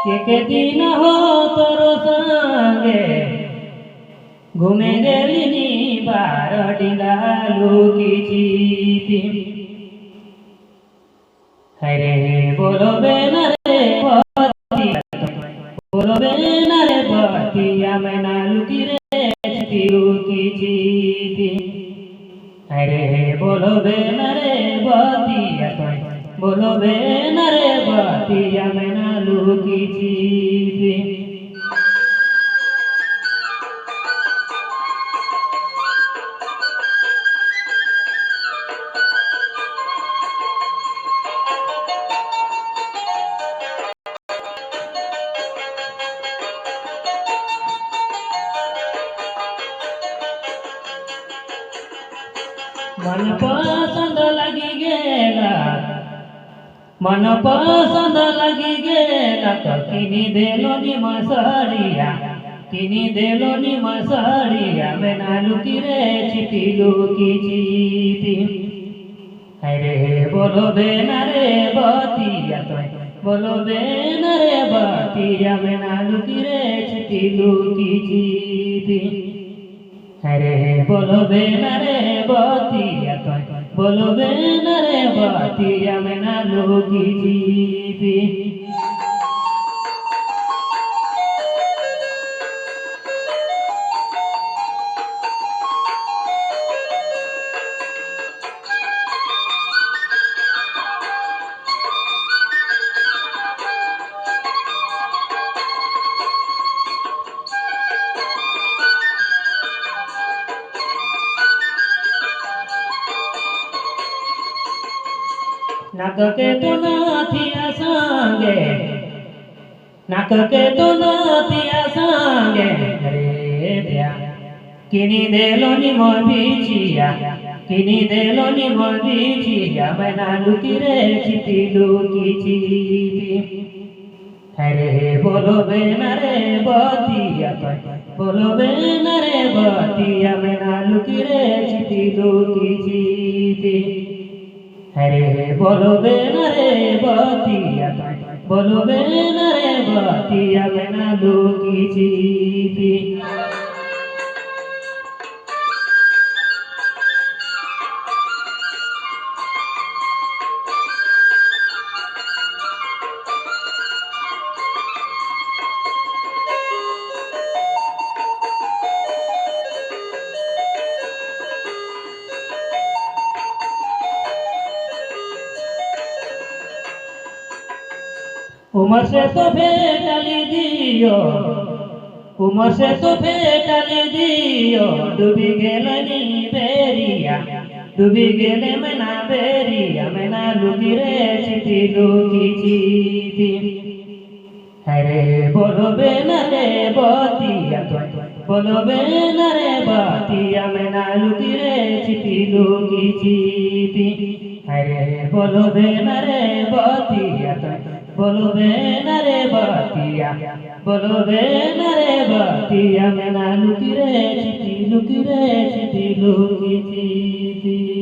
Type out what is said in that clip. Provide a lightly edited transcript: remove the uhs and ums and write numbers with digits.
দিন হো তোর সঙ্গে ঘুমে গেলিনি বার ডিঙ্গা লুকিছি হরে বলবে না রে পতি বলবে না রে পতি আমি না লুকি রে লুকিছি হরে বলবে না রে পতি বলবে না রে পতি আমি না লুকিছি मन पसंद लगी गेला मन पसंद लगी गेला तो किनी देलो नि मसड़िया किनी देलो नि मसड़िया बेना लुकी रे छिपी लुकी छिपी अरे बोलो बेना रे बतिया तो बोलो बेना रे बतिया बेना लुकी रे छिपी लुकी छिपी अरे बोलो बेना रे बतिया बोलो बेना रे बतिया में ना लोगी जीवी नाक के तो नाथिया संगे नाक के तो नाथिया संगे रे दिया किनी देलो नि मोर बिचिया किनी देलो नि मोर बिचिया बना लुकी रे छिपी लुकी छिपी अरे बोलो बेना रे बतिया बोलो बेना रे बतिया बना लुकी रे छिपी लुकी छिपी अरे बोलो बेना रे बतिया बोलो बेना रे बतिया बेना लुकी छिपी उमर से तो भेटली दियो उमर से तो भेटली दियो डूबी गेलनी बेरिया डूबी गेले मना बेरिया मना लुकी रे छिपी लुकी छिपी अरे बोलो बेना रे बतिया बोलो बेना रे बतिया मना लुकी रे छिपी लुकी छिपी अरे बोलो बेना रे बतिया बोलो बेना रे बतिया बोलो बेना रे बतिया मैं ना लुकी रे छिपी लुकी छिपी